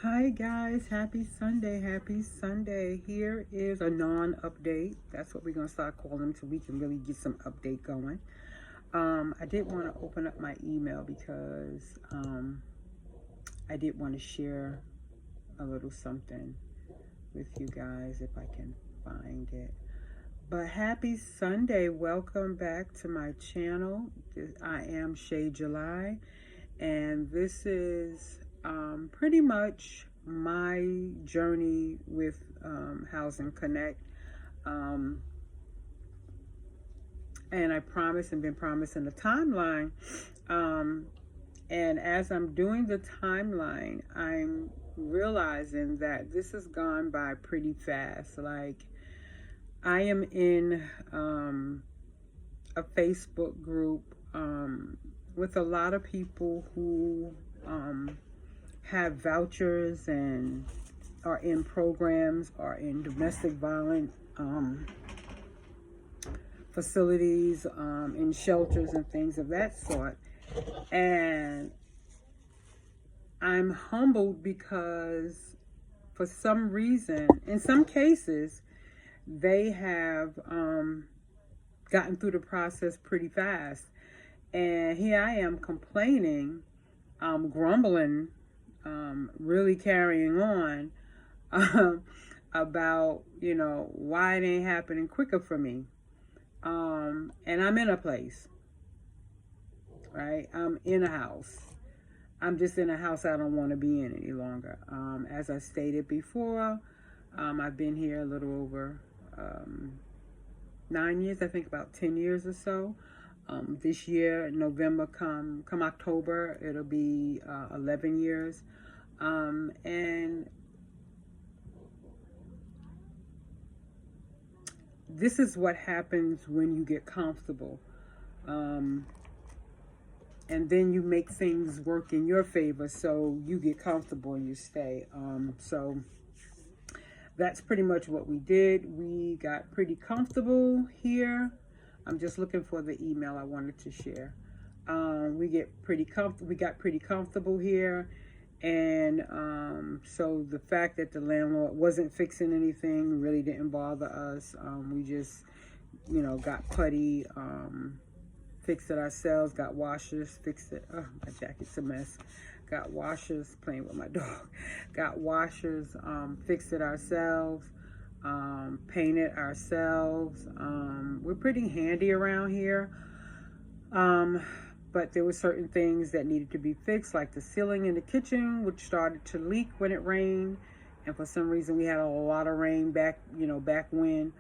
Hi guys, happy Sunday, happy Sunday. Here is a non-update. That's what we're going to start calling them so we can really get some update going. I did want to open up my email because I did want to share a little something with you guys if I can find it. But happy Sunday. Welcome back to my channel. I am Shay July, and this is pretty much my journey with Housing Connect. And I promised and been promising the timeline. And as I'm doing the timeline, I'm realizing that this has gone by pretty fast. Like, I am in a Facebook group with a lot of people who have vouchers and are in programs, are in domestic violence facilities, in shelters and things of that sort. And I'm humbled because for some reason, in some cases, they have gotten through the process pretty fast. And here I am complaining, grumbling, really carrying on about, why it ain't happening quicker for me. And I'm in a place, right? I'm in a house. I'm just in a house I don't want to be in any longer. As I stated before, I've been here a little over 9 years, I think about 10 years or so. This year, November, come October, it'll be 11 years. And this is what happens when you get comfortable. And then you make things work in your favor, so you get comfortable and you stay. So that's pretty much what we did. We got pretty comfortable here. I'm just looking for the email I wanted to share. We got pretty comfortable here. And so the fact that the landlord wasn't fixing anything really didn't bother us. We just, got putty, fixed it ourselves, got washers, fixed it. Oh, my jacket's a mess. Got washers, playing with my dog. Got washers, fixed it ourselves, painted ourselves. We're pretty handy around here. But there were certain things that needed to be fixed, like the ceiling in the kitchen, which started to leak when it rained. And for some reason, we had a lot of rain back when.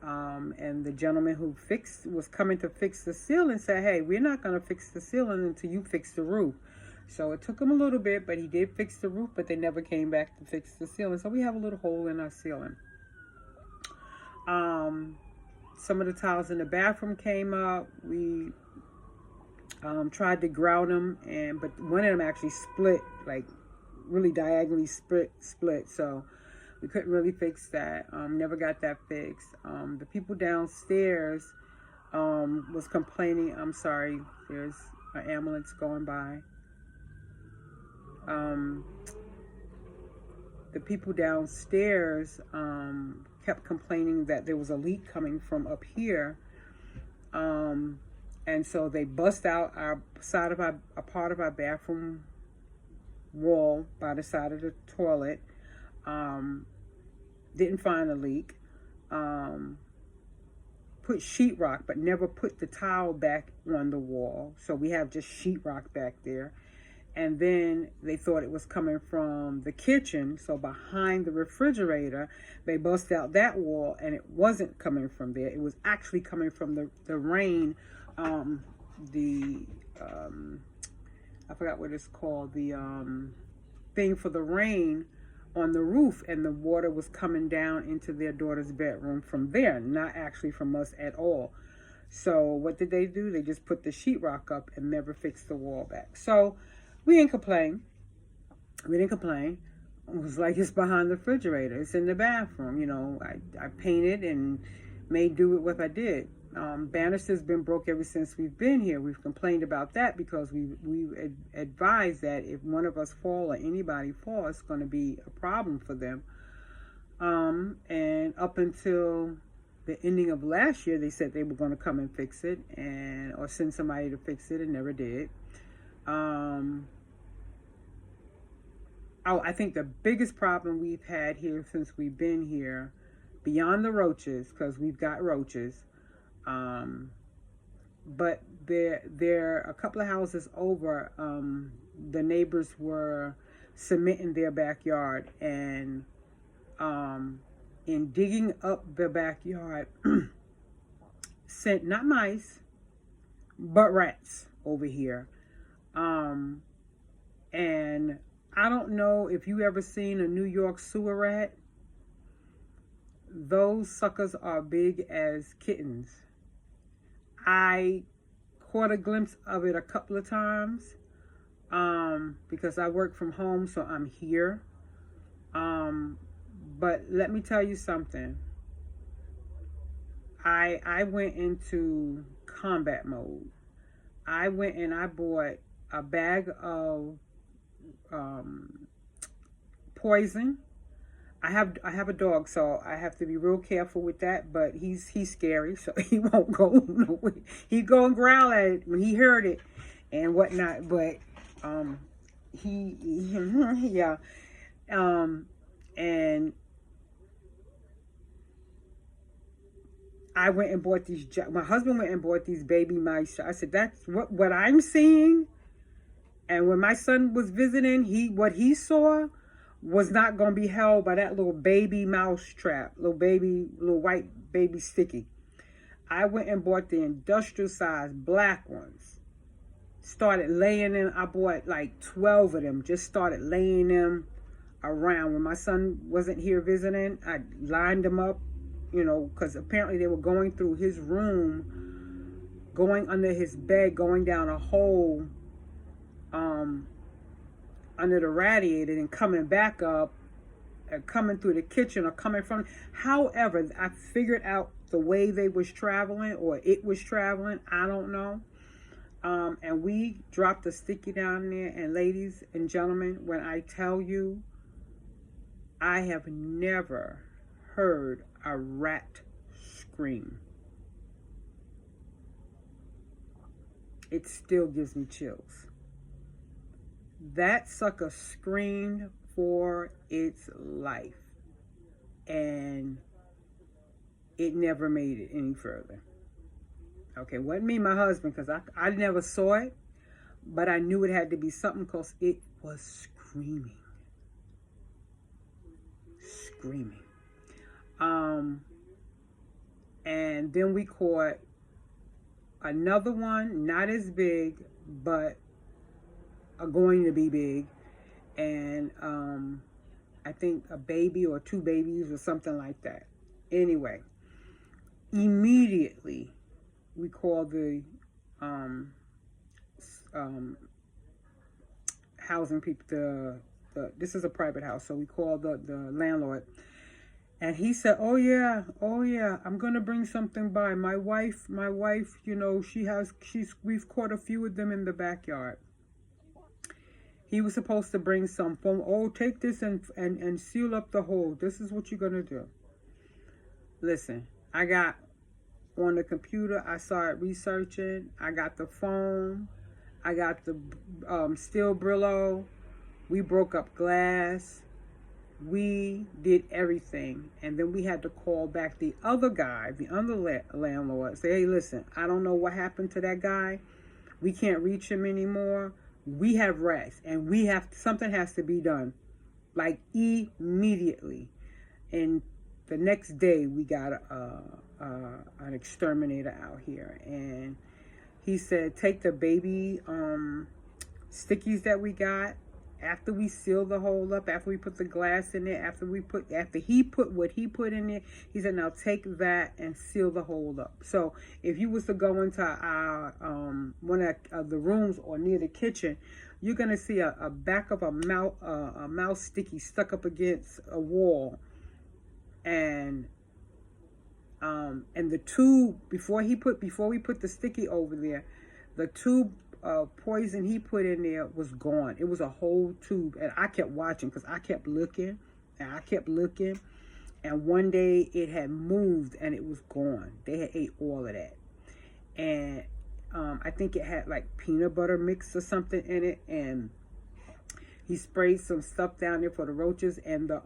And the gentleman who was coming to fix the ceiling said, hey, we're not going to fix the ceiling until you fix the roof. So it took him a little bit, but he did fix the roof, but they never came back to fix the ceiling. So we have a little hole in our ceiling. Some of the tiles in the bathroom came up. We tried to grout them, but one of them actually split, like really diagonally split. So we couldn't really fix that. Never got that fixed. The people downstairs was complaining. I'm sorry, there's an ambulance going by. The people downstairs kept complaining that there was a leak coming from up here. And so they bust out a part of our bathroom wall by the side of the toilet. Didn't find a leak. Put sheetrock, but never put the tile back on the wall. So we have just sheetrock back there. And then they thought it was coming from the kitchen. So behind the refrigerator, they bust out that wall, and it wasn't coming from there. It was actually coming from the rain. I forgot what it's called, the thing for the rain on the roof, and the water was coming down into their daughter's bedroom from there, not actually from us at all. So what did they do? They just put the sheetrock up and never fixed the wall back. So we didn't complain. It was like, it's behind the refrigerator. It's in the bathroom. I painted and made do with what I did. Banister's been broke ever since we've been here. We've complained about that because we advised that if one of us fall or anybody falls, it's going to be a problem for them. And up until the ending of last year, they said they were going to come and fix it, or send somebody to fix it, and never did. I think the biggest problem we've had here since we've been here, beyond the roaches, because we've got roaches, but there a couple of houses over, the neighbors were cementing their backyard, and in digging up the backyard, sent not mice, but rats over here. And I don't know if you ever seen a New York sewer rat. Those suckers are big as kittens. I caught a glimpse of it a couple of times because I work from home, so I'm here. But let me tell you something. I went into combat mode. I went and I bought a bag of poison. I have a dog, so I have to be real careful with that. But he's scary, so he won't go nowhere. He'd go and growl at it when he heard it and whatnot. But yeah, and I went and bought these. My husband went and bought these baby mice. I said, that's what I'm seeing. And when my son was visiting, what he saw was not going to be held by that little baby mouse trap, little white baby sticky. I went and bought the industrial size black ones. Started laying them. I bought like 12 of them. Just started laying them around. When my son wasn't here visiting, I lined them up, because apparently they were going through his room, going under his bed, going down a hole under the radiator and coming back up, coming through the kitchen or coming from. However, I figured out the way they was traveling, or it was traveling. I don't know. And we dropped the sticky down there. And ladies and gentlemen, when I tell you, I have never heard a rat scream. It still gives me chills. That sucker screamed for its life, and it never made it any further. Okay, wasn't me, my husband, because I never saw it, but I knew it had to be something because it was screaming. And then we caught another one, not as big, but going to be big, and I think a baby or two babies or something like that. Anyway, immediately we called the housing people. This is a private house, so we called the landlord, and he said, oh yeah, I'm gonna bring something by. My wife, we've caught a few of them in the backyard. He was supposed to bring some foam. Oh, take this and seal up the hole. This is what you're going to do. Listen, I got on the computer. I started researching. I got the foam. I got the steel Brillo. We broke up glass. We did everything. And then we had to call back the other guy, the other landlord. Say, hey, listen, I don't know what happened to that guy. We can't reach him anymore. We have rats, and something has to be done, like immediately. And the next day, we got an exterminator out here, and he said, take the baby stickies that we got. After we sealed the hole up, after we put the glass in there, after he put what he put in there, he said, now take that and seal the hole up. So if you was to go into our one of the rooms or near the kitchen, you're gonna see a back of a mouse sticky stuck up against a wall, and And the tube, before we put the sticky over there, the tube poison he put in there was gone. It was a whole tube, and I kept watching because I kept looking, and I kept looking, and one day it had moved and it was gone. They had ate all of that, and I think it had like peanut butter mix or something in it, and he sprayed some stuff down there for the roaches and the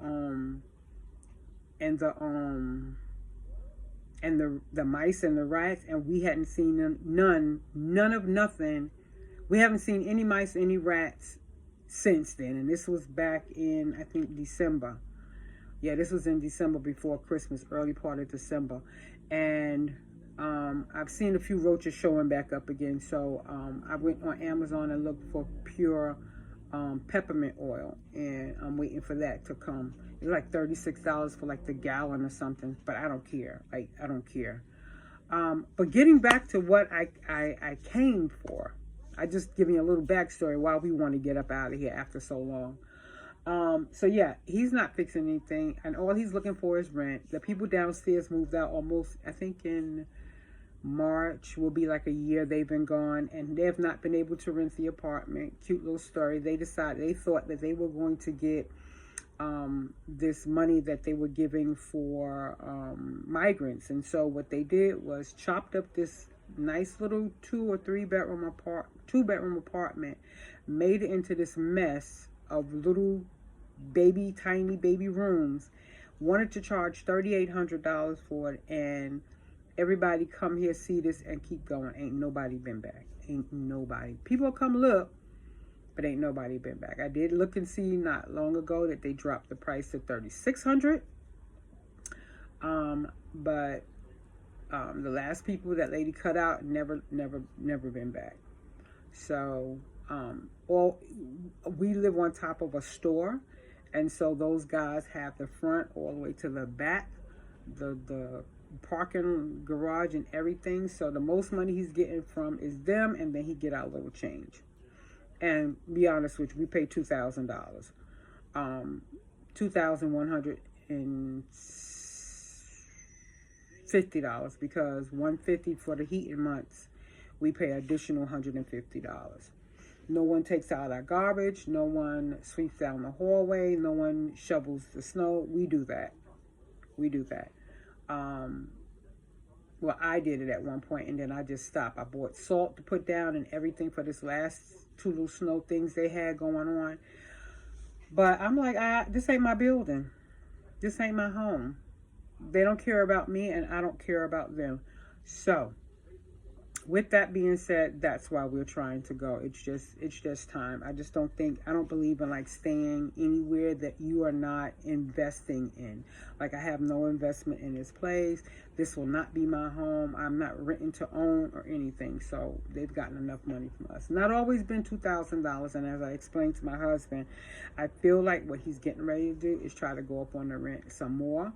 mice and the rats, and we hadn't seen none of nothing. We haven't seen any mice, any rats since then, and this was back in, I think, December. Yeah, this was in December before Christmas, early part of December, and I've seen a few roaches showing back up again. So I went on Amazon and looked for pure peppermint oil, and I'm waiting for that to come. It's like $36 for like the gallon or something, but I don't care. Like, I don't care. But getting back to what I came for, I just giving you a little backstory why we want to get up out of here after so long. So yeah, he's not fixing anything, and all he's looking for is rent. The people downstairs moved out almost, I think in March will be like a year they've been gone, and they have not been able to rent the apartment. Cute little story. They thought that they were going to get this money that they were giving for migrants, and so what they did was chopped up this nice little 2 or 3 bedroom apartment, made it into this mess of little tiny baby rooms, wanted to charge $3,800 for it, and everybody come here, see this, and keep going. Ain't nobody been back. Ain't nobody. People come look, but ain't nobody been back. I did look and see not long ago that they dropped the price to $3,600. But the last people that lady cut out never been back. So we live on top of a store, and so those guys have the front all the way to the back, the parking garage and everything. So the most money he's getting from is them, and then he get out a little change. And be honest with you, we paid $2,000, $2,150, because $150 for the heating months. We pay additional $150. No one takes out our garbage. No one sweeps down the hallway. No one shovels the snow. We do that. Well, I did it at one point, and then I just stopped. I bought salt to put down and everything for this last 2 little snow things they had going on. But I'm like, this ain't my building. This ain't my home. They don't care about me, and I don't care about them. So with that being said, that's why we're trying to go. It's just time. I don't believe in like staying anywhere that you are not investing in. Like, I have no investment in this place. This will not be my home. I'm not renting to own or anything. So they've gotten enough money from us. Not always been $2,000. And as I explained to my husband, I feel like what he's getting ready to do is try to go up on the rent some more,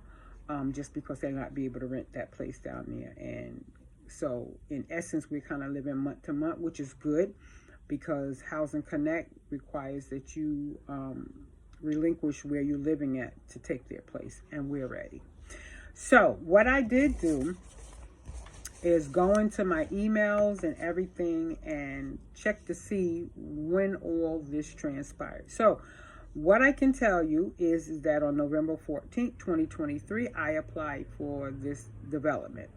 just because they'll not be able to rent that place down there. And so in essence, we're kind of living month to month, which is good, because Housing Connect requires that you relinquish where you're living at to take their place, and we're ready. So what I did do is go into my emails and everything and check to see when all this transpired. So what I can tell you is that on November 14th, 2023, I applied for this development.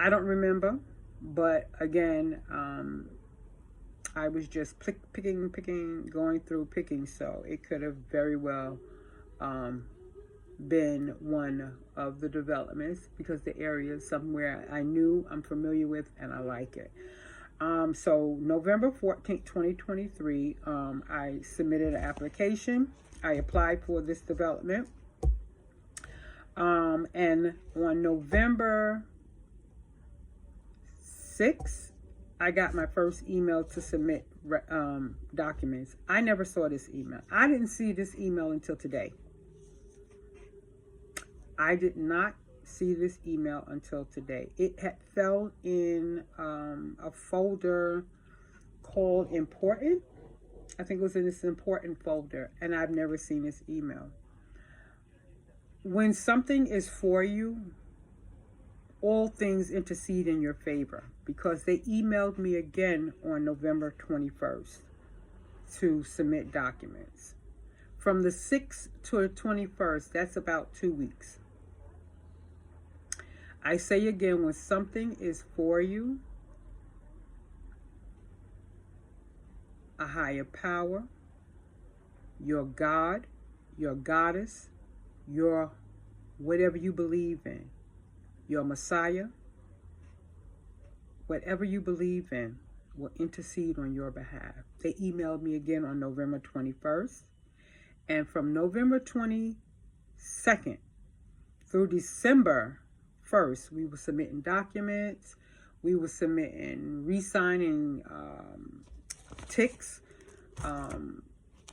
I don't remember, but again, I was just picking, going through picking, so it could have very well been one of the developments, because the area is somewhere I'm familiar with, and I like it. So November 14th, 2023, I submitted an application. I applied for this development, and on November 6th, I got my first email to submit documents. I never saw this email. I didn't see this email until today. I did not see this email until today. It had fell in a folder called important. I think it was in this important folder, and I've never seen this email. When something is for you, all things intercede in your favor, because they emailed me again on November 21st to submit documents. From the 6th to the 21st, that's about 2 weeks. I say again, when something is for you, a higher power, your God, your goddess, your whatever you believe in, your Messiah, whatever you believe in, will intercede on your behalf. They emailed me again on November 21st. And from November 22nd through December 1st, we were submitting documents. We were submitting, re-signing ticks,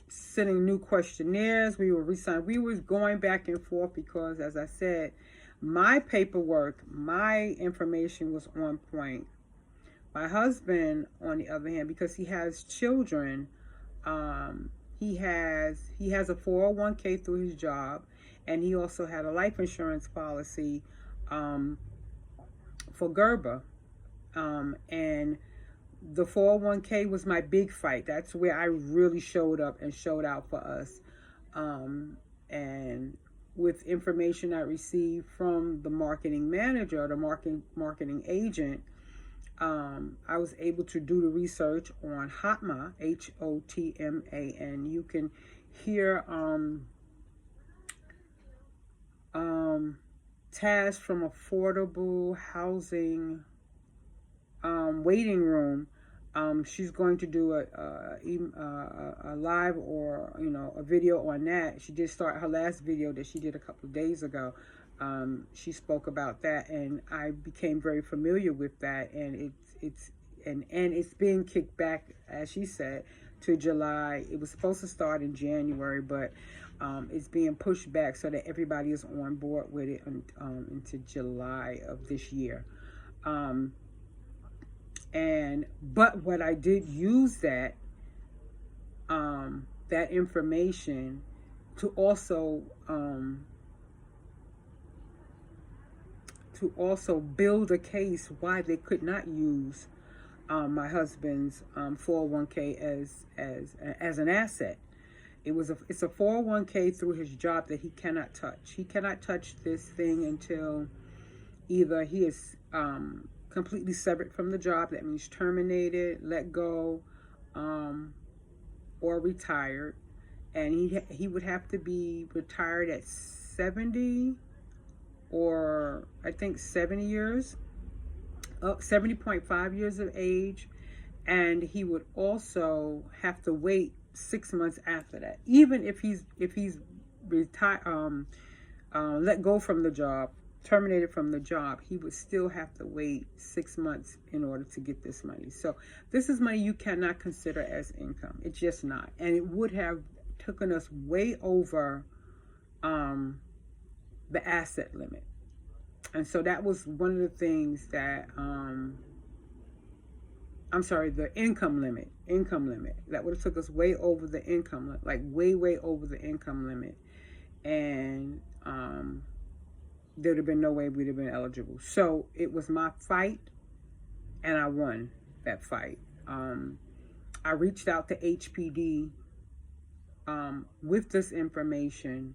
sending new questionnaires. We were re-signing. We was going back and forth because, as I said, my paperwork, my information was on point. My husband, on the other hand, because he has children, he has a 401k through his job, and he also had a life insurance policy for Gerber. And the 401k was my big fight. That's where I really showed up and showed out for us. And with information I received from the marketing manager, or the marketing agent, I was able to do the research on HOTMA, HOTMA, and you can hear Taz from Affordable Housing Waiting Room. She's going to do a live, or a video on that. She did start her last video that she did a couple of days ago. She spoke about that, and I became very familiar with that, and it's being kicked back, as she said, to July. It was supposed to start in January, but it's being pushed back so that everybody is on board with it into July of this year. But what I did use that information to also build a case why they could not use my husband's 401k as an asset. It's a 401k through his job that he cannot touch. He cannot touch this thing until either he is completely severed from the job. That means terminated, let go, or retired. And he would have to be retired at 70, or I think 70 years, 70.5 years of age. And he would also have to wait 6 months after that. Even if he's retired, let go from the job, terminated from the job, he would still have to wait 6 months in order to get this money. So this is money you cannot consider as income. It's just not. And it would have taken us way over the asset limit. And so that was one of the things that, the income limit. That would have took us way over the income limit, like way over the income limit. And there would have been no way we'd have been eligible. So it was my fight, and I won that fight. I reached out to HPD with this information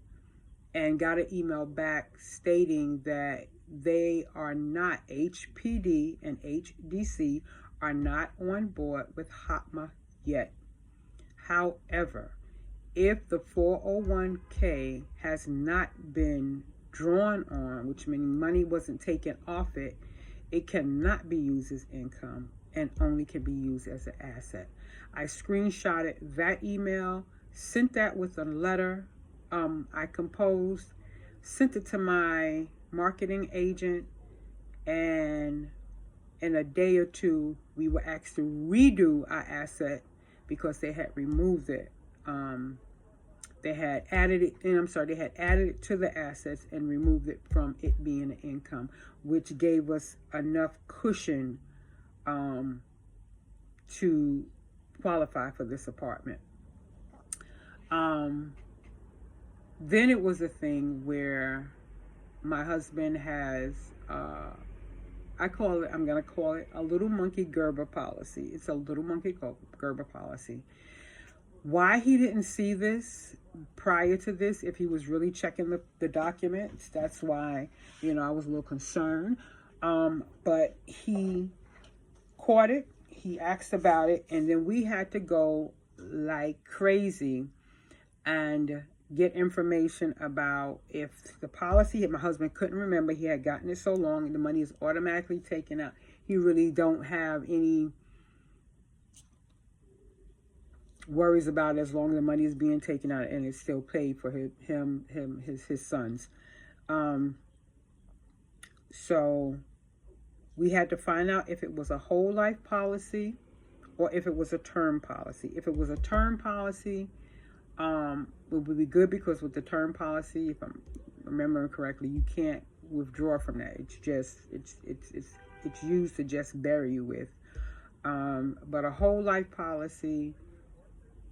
and got an email back stating that they are not, HPD and HDC are not on board with HOTMA yet. However, if the 401k has not been drawn on, which means money wasn't taken off it, it cannot be used as income and only can be used as an asset. I screenshotted that email, sent that with a letter I composed, sent it to my marketing agent, and in a day or two we were asked to redo our asset because they had removed it. They had added it, they had added it to the assets and removed it from it being an income, which gave us enough cushion to qualify for this apartment. Then it was a thing where my husband has I'm going to call it a little monkey Gerber policy. It's a little monkey Gerber policy. Why he didn't see this prior to this, if he was really checking the documents, that's why, I was a little concerned. But he caught it, he asked about it, and then we had to go like crazy and get information about if the policy, my husband couldn't remember, he had gotten it so long, and the money is automatically taken out. He really don't have any worries about it as long as the money is being taken out and it's still paid for his sons. So we had to find out if it was a whole life policy or if it was a term policy. If it was a term policy, it would be good, because with the term policy, if I'm remembering correctly, you can't withdraw from that. It's just it's used to just bury you with. But a whole life policy,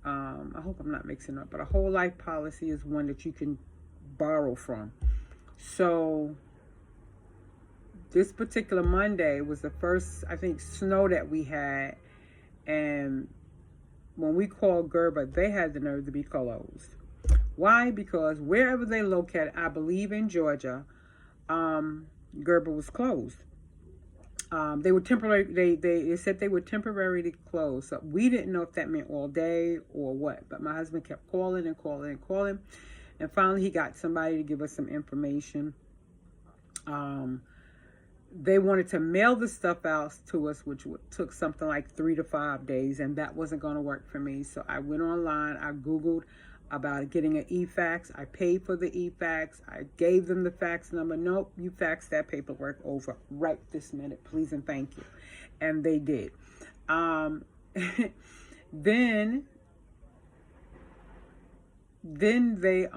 I hope I'm not mixing up, but a whole life policy is one that you can borrow from. So this particular Monday was the first, I think, snow that we had, and when we called Gerber, they had the nerve to be closed. Why? Because wherever they located, I believe in Georgia, Gerber was closed. They were temporary. They said they were temporarily closed. So we didn't know if that meant all day or what. But my husband kept calling and calling and calling, and finally he got somebody to give us some information. They wanted to mail the stuff out to us, which took something like 3 to 5 days, and that wasn't going to work for me. So I went online. I Googled about getting an e-fax. I paid for the e-fax. I gave them the fax number. Nope, you fax that paperwork over right this minute, please and thank you. And they did. Then they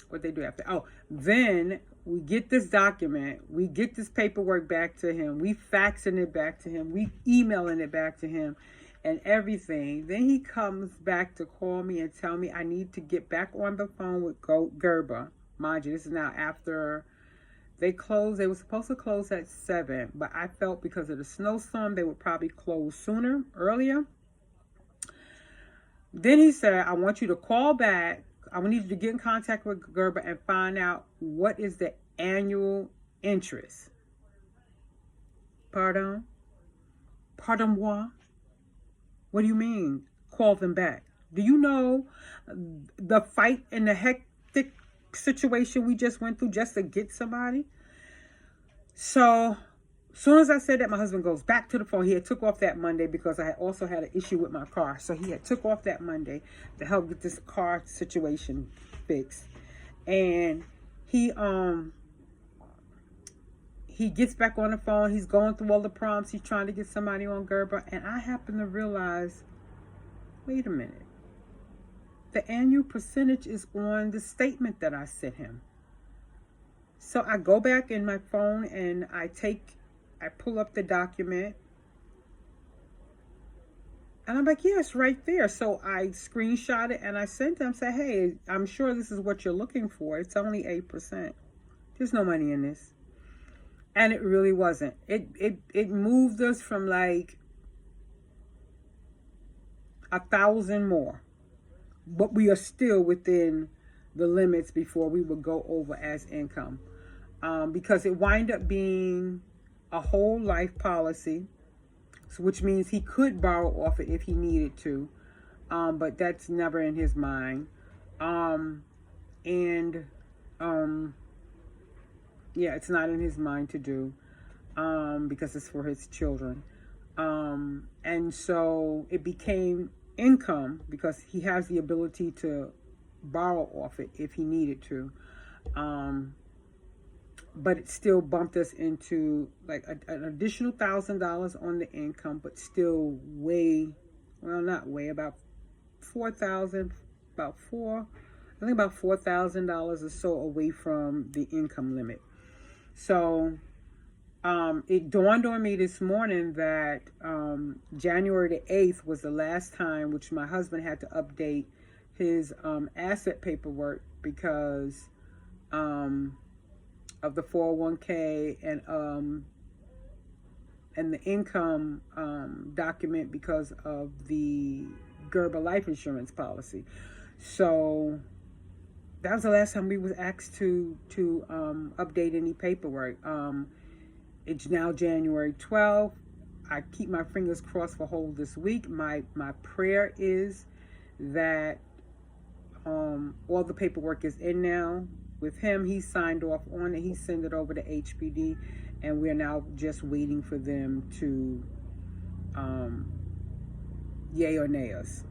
what they do after? Oh, then we get this document, we get this paperwork back to him, we faxing it back to him, we emailing it back to him, and everything. Then he comes back to call me and tell me I need to get back on the phone with Gerber. Mind you, this is now after they closed. They were supposed to close at 7, but I felt because of the snowstorm, they would probably close earlier. Then he said, I want you to call back. I need you to get in contact with Gerber and find out what is the annual interest. Pardon? Pardon moi? What do you mean? Call them back. Do you know the fight and the hectic situation we just went through just to get somebody? So, as soon as I said that, my husband goes back to the phone. He had took off that Monday because I had also had an issue with my car. So he had took off that Monday to help get this car situation fixed. And he gets back on the phone. He's going through all the prompts. He's trying to get somebody on Gerber. And I happen to realize, wait a minute. The annual percentage is on the statement that I sent him. So I go back in my phone and I pull up the document. And I'm like, yeah, it's right there. So I screenshot it and I sent them, say, hey, I'm sure this is what you're looking for. It's only 8%. There's no money in this. And it really wasn't. It moved us from like 1,000 more. But we are still within the limits before we would go over as income. Because it wind up being a whole life policy, which means he could borrow off it if he needed to. But that's never in his mind. Yeah, it's not in his mind to do, because it's for his children. And so it became income because he has the ability to borrow off it if he needed to. But it still bumped us into like an additional $1,000 on the income, but still about $4,000 or so away from the income limit. So it dawned on me this morning that January the 8th was the last time which my husband had to update his asset paperwork because of the 401k and the income document because of the Gerber life insurance policy. So that was the last time we was asked to update any paperwork. It's now January 12th. I keep my fingers crossed for hold this week. My prayer is that all the paperwork is in now. With him, he signed off on it. He sent it over to HPD, and we're now just waiting for them to yay or nay us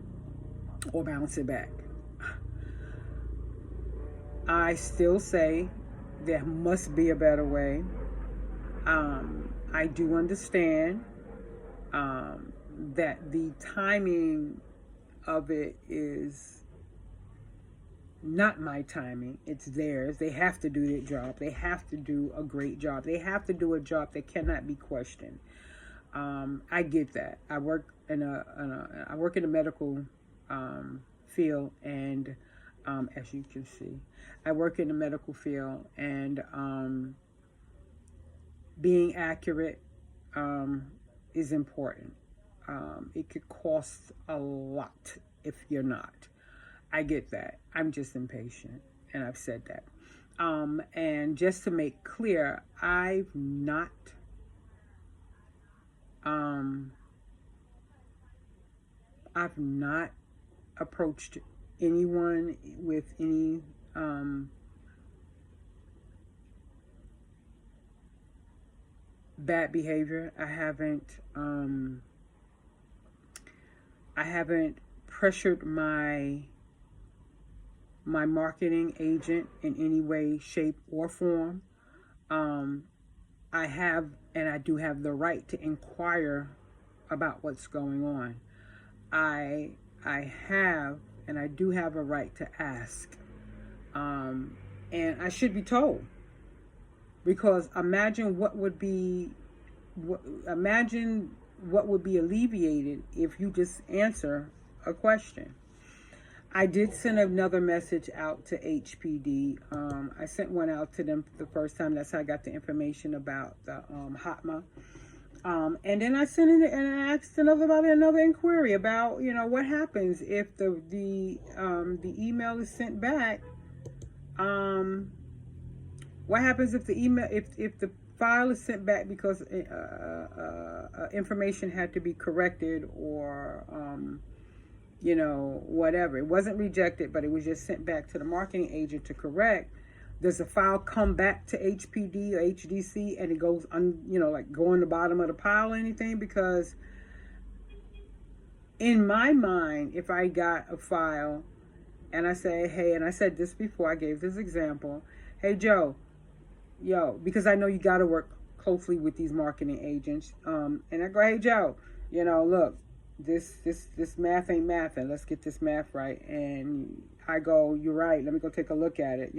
or bounce it back. I still say there must be a better way. I do understand that the timing of it is not my timing, it's theirs. They have to do their job. They have to do a great job. They have to do a job that cannot be questioned. I get that. I work in the medical field, and as you can see, I work in the medical field, and being accurate is important. It could cost a lot if you're not. I get that. I'm just impatient, and I've said that. And just to make clear, I've not approached anyone with any bad behavior. I haven't pressured my marketing agent in any way, shape, or form. I have, and I do have the right to inquire about what's going on. I have, and I do have a right to ask. And I should be told, because imagine what would be alleviated if you just answer a question. I did send another message out to HPD. I sent one out to them the first time. That's how I got the information about the HOTMA. And then I sent it and I asked another inquiry about, what happens if the email is sent back. What happens if the email, if the file is sent back because information had to be corrected, or whatever. It wasn't rejected, but it was just sent back to the marketing agent to correct. Does the file come back to HPD or HDC and it goes go on the bottom of the pile or anything? Because in my mind, if I got a file and I say, hey, and I said this before, I gave this example, hey, Joe, because I know you got to work closely with these marketing agents. And I go, hey, Joe, look, this math ain't mathing. Let's get this math right. And I go, you're right. Let me go take a look at it.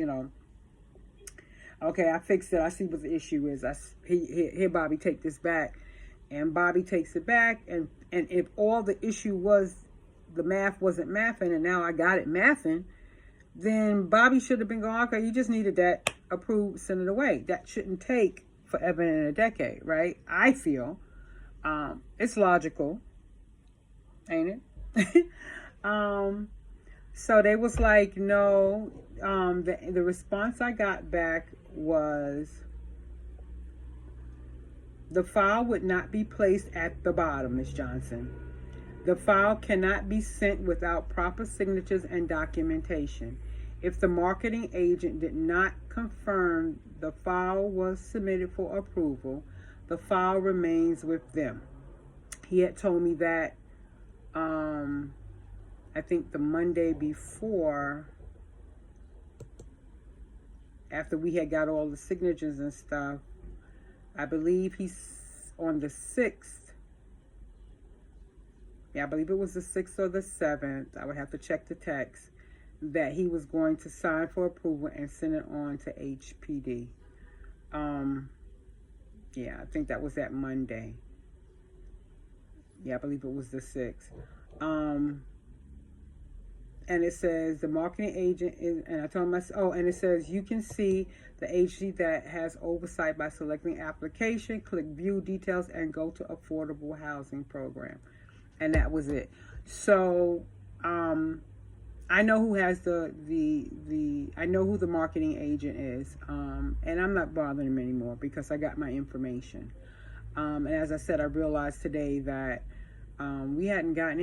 Okay, I fixed it. I see what the issue is. Here, Bobby, take this back. And Bobby takes it back. And if all the issue was the math wasn't mathing, and now I got it mathing, then Bobby should have been going, okay, you just needed that approved, send it away. That shouldn't take forever and a decade, right? I feel it's logical, ain't it? So they was like, no. The response I got back was, the file would not be placed at the bottom, Ms. Johnson. The file cannot be sent without proper signatures and documentation. If the marketing agent did not confirm the file was submitted for approval, the file remains with them. He had told me that, I think the Monday before, after we had got all the signatures and stuff. I believe he's on the 6th. Yeah, I believe it was the 6th or the 7th. I would have to check the text. That he was going to sign for approval and send it on to HPD. Yeah, I think that was that Monday. Yeah, I believe it was the 6th. and it says the marketing agent is, and I told myself, oh, and it says you can see the agency that has oversight by selecting application, click view details, and go to affordable housing program. And that was it. So, I know who has I know who the marketing agent is, and I'm not bothering him anymore because I got my information. And as I said, I realized today that we hadn't gotten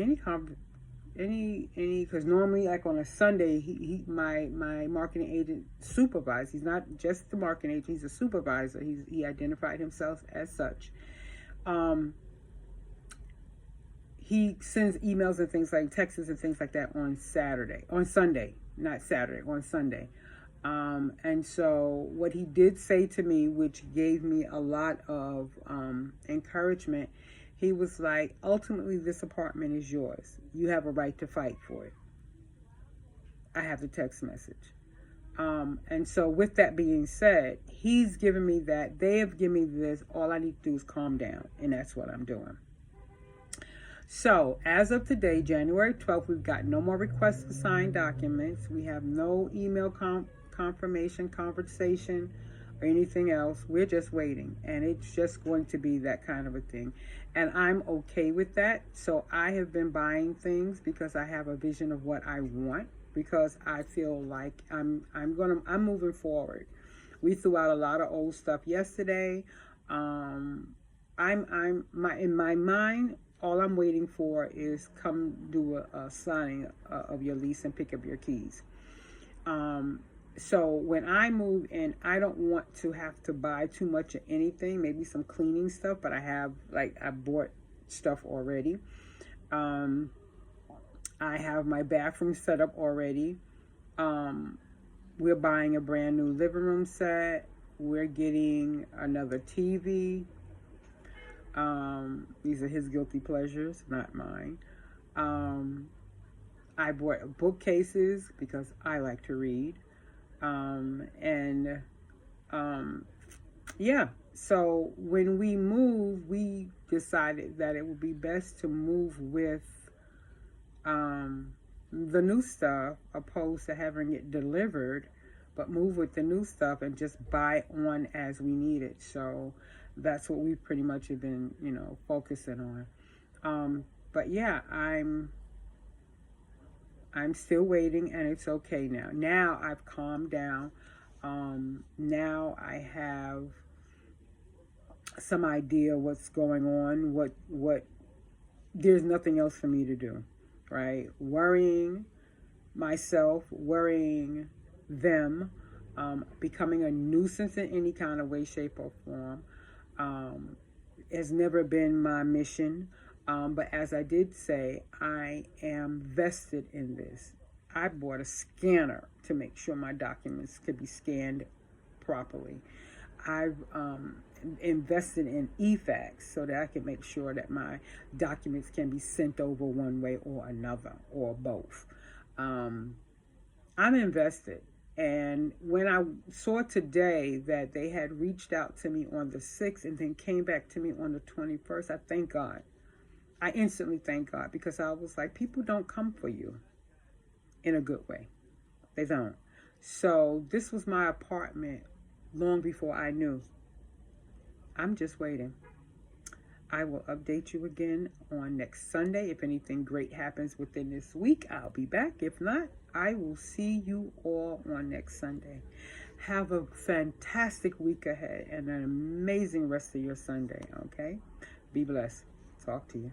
any because normally, like on a Sunday, my marketing agent supervised. He's not just the marketing agent; he's a supervisor. He identified himself as such. He sends emails and things like texts and things like that on Sunday, not Saturday, on Sunday. And so what he did say to me, which gave me a lot of encouragement, he was like, ultimately, this apartment is yours. You have a right to fight for it. I have the text message. And so with that being said, he's given me that. They have given me this. All I need to do is calm down. And that's what I'm doing. So as of today, January 12th, we've got no more requests for signed documents. We have no email confirmation, conversation, or anything else. We're just waiting. And it's just going to be that kind of a thing. And I'm okay with that. So I have been buying things because I have a vision of what I want, because I feel like I'm moving forward. We threw out a lot of old stuff yesterday. In my mind, all I'm waiting for is come do a signing of your lease and pick up your keys. So when I move in, I don't want to have to buy too much of anything, maybe some cleaning stuff, but I bought stuff already. I have my bathroom set up already. We're buying a brand new living room set. We're getting another TV. These are his guilty pleasures, not mine. I bought bookcases because I like to read. Yeah, so when we move, we decided that it would be best to move with the new stuff opposed to having it delivered, but move with the new stuff and just buy on as we need it. So that's what we pretty much have been, focusing on. But yeah, I'm still waiting, and it's okay now. Now I've calmed down. Now I have some idea what's going on, what there's nothing else for me to do, right? Worrying myself, worrying them, becoming a nuisance in any kind of way, shape, or form, has never been my mission. But as I did say, I am vested in this. I bought a scanner to make sure my documents could be scanned properly. I've invested in eFax so that I can make sure that my documents can be sent over one way or another, or both. I'm invested. And when I saw today that they had reached out to me on the 6th and then came back to me on the 21st, I thank God. I instantly thank God, because I was like, people don't come for you in a good way. They don't. So this was my apartment long before I knew. I'm just waiting. I will update you again on next Sunday. If anything great happens within this week, I'll be back. If not, I will see you all on next Sunday. Have a fantastic week ahead and an amazing rest of your Sunday, okay? Be blessed. Talk to you.